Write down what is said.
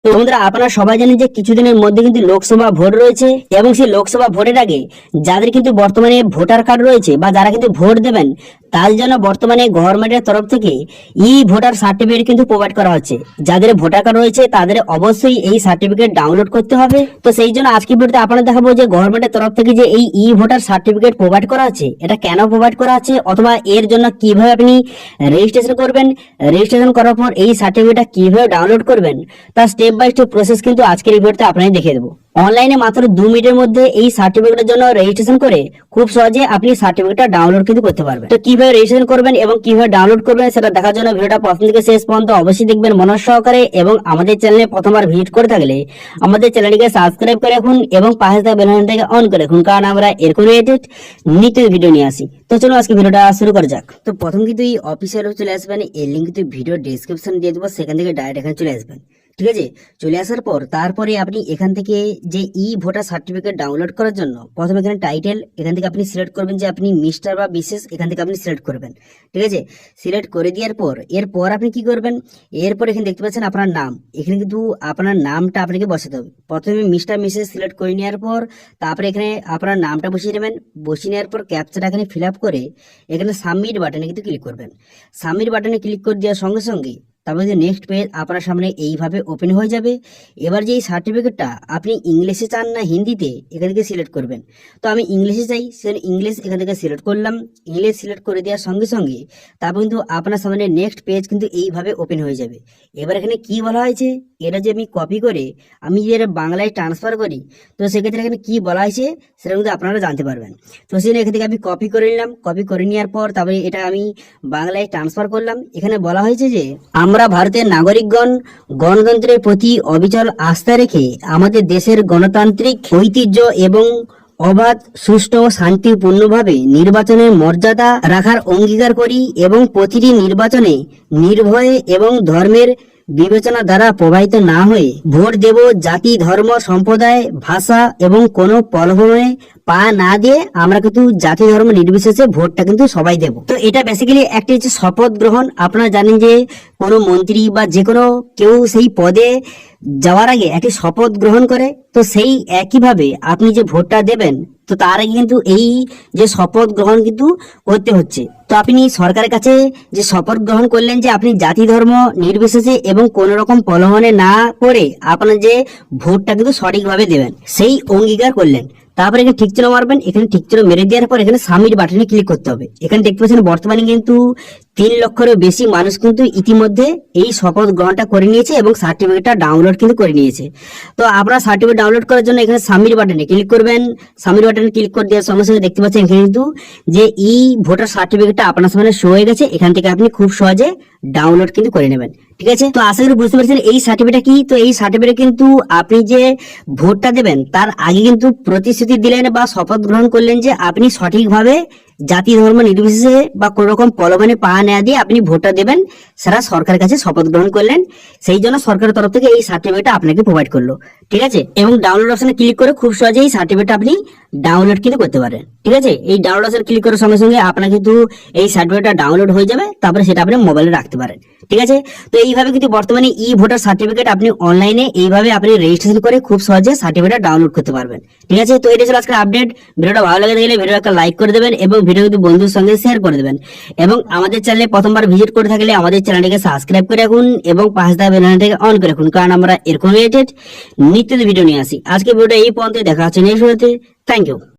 তো বন্ধুরা, আপনারা সবাই জানেন যে কিছুদিনের মধ্যে কিন্তু লোকসভা ভোট রয়েছে এবং সেই লোকসভা ভোটের আগে যাদের কিন্তু বর্তমানে ভোটার কার্ড রয়েছে বা যারা কিন্তু ভোট দেবেন তার জন্য বর্তমানে গভর্নমেন্টের তরফ থেকে ই ভোটার সার্টিফিকেট কিন্তু প্রোভাইড করা হচ্ছে। যাদের ভোটার কার্ড রয়েছে তাদের অবশ্যই এই সার্টিফিকেট ডাউনলোড করতে হবে। তো সেই জন্য আজকে ভিডিওতে আপনারা দেখাবো যে গভর্নমেন্টের তরফ থেকে যে এই ই ভোটার সার্টিফিকেট প্রোভাইড করা আছে এটা কেন প্রোভাইড করা আছে, অথবা এর জন্য কিভাবে আপনি রেজিস্ট্রেশন করবেন, রেজিস্ট্রেশন করার পর এই সার্টিফিকেটটা কিভাবে ডাউনলোড করবেন তার স্টেপ বাই স্টেপ প্রসেস কিন্তু আজকের এই ভিডিওতে আপনাদের দেখিয়ে দেবো। অনলাইনে মাত্র 2 মিনিটের মধ্যে এই সার্টিফিকেটের জন্য রেজিস্ট্রেশন করে খুব সহজে আপনি সার্টিফিকেটটা ডাউনলোড কিন্তু করতে পারবেন। তো কিভাবে রেজিস্ট্রেশন করবেন এবং কিভাবে ডাউনলোড করবেন সেটা দেখার জন্য ভিডিওটা প্রথম থেকে শেষ পর্যন্ত অবশ্যই দেখবেন মনোযোগ সহকারে, এবং আমাদের চ্যানেলে প্রথমবার ভিজিট করে থাকলে আমাদের চ্যানেলটিকে সাবস্ক্রাইব করে রাখুন এবং পাশে থাকা বেল আইকনটাকে অন করে রাখুন, কারণ আমরা এরকম রিলেটেড নিত্য ভিডিও নিয়ে আসি। তো চলুন আজকে ভিডিওটা শুরু করা যাক। তো প্রথম কিন্তু এই অফিসিয়াল চলে আসবেন, এর লিঙ্ক কিন্তু ভিডিও ডেসক্রিপশন দিয়ে দেবো, সেখান থেকে ডাইরেক্ট এখানে চলে আসবেন। ঠিক আছে, চলে আসার পর তারপরে আপনি এখান থেকে যে ই ভোটার সার্টিফিকেট ডাউনলোড করার জন্য প্রথমে এখানে টাইটেল, এখান থেকে আপনি সিলেক্ট করবেন যে আপনি মিস্টার বা বিশেষ, এখান থেকে আপনি সিলেক্ট করবেন। ঠিক আছে, সিলেক্ট করে দেওয়ার পর এরপর আপনি কি করবেন, এরপর এখানে দেখতে পাচ্ছেন আপনার নাম, এখানে কিন্তু আপনার নামটা আপনাকে বসাতে হবে। প্রথমে মিস্টার মিসেস সিলেক্ট করে নেওয়ার পর তারপরে এখানে আপনার নামটা বসিয়ে নেবেন। বসিয়ে নেওয়ার পর ক্যাপচাটা এখানে ফিল আপ করে এখানে সাবমিট বাটনে কিন্তু ক্লিক করবেন। সাবমিট বাটনে ক্লিক করে দেওয়ার সঙ্গে সঙ্গে তারপরে যে নেক্সট পেজ আপনার সামনে এইভাবে ওপেন হয়ে যাবে। এবার যে এই সার্টিফিকেটটা আপনি ইংলিশে চান না হিন্দিতে, এখান থেকে সিলেক্ট করবেন। তো আমি ইংলিশে চাই, সেখানে ইংলিশ এখান থেকে সিলেক্ট করলাম। ইংলিশ সিলেক্ট করে দেওয়ার সঙ্গে সঙ্গে তারপর কিন্তু আপনার সামনে নেক্সট পেজ কিন্তু এইভাবে ওপেন হয়ে যাবে। এবার এখানে কি বলা হয়েছে, এটা যে আমি কপি করে আমি যে বাংলায় ট্রান্সফার করি, তো সেক্ষেত্রে এখানে কি বলা হয়েছে সেটা কিন্তু আপনারা জানতে পারবেন। তো সেখানে এখান থেকে আমি কপি করে নিলাম। কপি করে নেওয়ার পর তারপরে এটা আমি বাংলায় ট্রান্সফার করলাম। এখানে বলা হয়েছে যে আমরা ভারতের নাগরিকগণ গণতন্ত্রের প্রতি অবিচল আস্থা রেখে আমাদের দেশের গণতান্ত্রিক ঐতিহ্য এবং অবাধ, সুষ্ঠু ও শান্তিপূর্ণভাবে নির্বাচনের মর্যাদা রাখার অঙ্গীকার করি এবং প্রতিটি নির্বাচনে নির্ভয়ে এবং ধর্মের বিবেচনা দ্বারা প্রভাবিত না হয়ে ভোট দেব, জাতি, ধর্ম, সম্প্রদায়, ভাষা এবং কোনো প্রলোভনে পা না দিয়ে আমরা কিন্তু জাতি ধর্ম নির্বিশেষে ভোটটা কিন্তু সবাই দেব। তো এটা বেসিক্যালি একটি হচ্ছে শপথ গ্রহণ। আপনারা জানেন যে কোনো মন্ত্রী বা যে কোনো কেউ সেই পদে যাওয়ার আগে একটি শপথ গ্রহণ করে, তো সেই একইভাবে আপনি যে ভোটটা দেবেন তো তার আগে কিন্তু এই যে শপথ গ্রহণ কিন্তু করতে হচ্ছে। তো আপনি সরকারের কাছে যে শপথ গ্রহণ করলেন যে আপনি জাতি ধর্ম নির্বিশেষে এবং কোনো রকম প্রলোভনে না করে আপনার যে ভোটটা কিন্তু সঠিকভাবে দেবেন সেই অঙ্গীকার করলেন। তারপরে এখানে ঠিক চিহ্ন মারবেন। এখানে ঠিক চিহ্ন মেরে দেওয়ার পর এখানে সাবমিট বাটনে ক্লিক করতে হবে। এখানে দেখতে পাচ্ছেন বর্তমানে কিন্তু 3 লক্ষেরও বেশি মানুষ কিন্তু ইতিমধ্যে এই শপথ গ্রহণটা করে নিয়েছে এবং সার্টিফিকেটটা ডাউনলোড কিন্তু করে নিয়েছে। তো আপনারা সার্টিফিকেট ডাউনলোড করার জন্য এখানে সাবমিট বাটনে ক্লিক করবেন। সাবমিট বাটনে ক্লিক করে দেওয়ার সঙ্গে সঙ্গে দেখতে পাচ্ছেন এখানে কিন্তু যে ই ভোটার সার্টিফিকেটটা আপনার সামনে শো হয়ে গেছে। এখান থেকে আপনি খুব সহজে ডাউনলোড কিন্তু করে নেবেন। ঠিক আছে, তো আশা করি বুঝতে পারছেন এই সার্টিফিকেট কি। তো এই সার্টিফিকেট কিন্তু আপনি যে ভোটটা দেবেন তার আগে কিন্তু প্রতিশ্রুতি দিলেন বা শপথ গ্রহণ করলেন যে আপনি সঠিকভাবে জাতি ধর্ম নির্বিশেষে বা কোন রকম প্রলোভনে পা না দিয়ে আপনি ভোটটা দেবেন, সেটা সরকারের কাছে শপথ গ্রহণ করলেন। সেই জন্য সরকারের তরফ থেকে এই সার্টিফিকেটটা আপনাকে প্রোভাইড করলো। ঠিক আছে, এবং ডাউনলোড অপশনে ক্লিক করে খুব সহজেই এই সার্টিফিকেটটা আপনি ডাউনলোড কিন্তু করতে পারেন। ঠিক আছে, এই ডাউনলোড অপশনে ক্লিক করার সঙ্গে সঙ্গে আপনার কিন্তু এই সার্টিফিকেটটা ডাউনলোড হয়ে যাবে, তারপরে সেটা আপনি মোবাইলে রাখতে পারেন। ঠিক আছে, তো এইভাবে কিন্তু বর্তমানে ই ভোটার সার্টিফিকেট আপনি অনলাইনে এইভাবে আপনি রেজিস্ট্রেশন করে খুব সহজে সার্টিফিকেটটা ডাউনলোড করতে পারবেন। ঠিক আছে, তো এটা ছিল আজকের আপডেট। ভিডিওটা ভালো লাগে থাকলে ভিডিও একটা লাইক করে দেবেন এবং ভিডিও কিন্তু বন্ধুর সঙ্গে শেয়ার করে দেবেন, এবং আমাদের চ্যানেলে প্রথমবার ভিজিট করে থাকলে আমাদের চ্যানেলটিকে সাবস্ক্রাইব করে রাখুন এবং পাশে থাকা বেল আইকনটাকে অন করে রাখুন, কারণ আমরা এরকম রিলেটেড নিত্য ভিডিও নিয়ে আসি। আজকে ভিডিওটা এই পর্যন্ত, দেখা হচ্ছে নেক্সট ভিডিওতে। Thank you.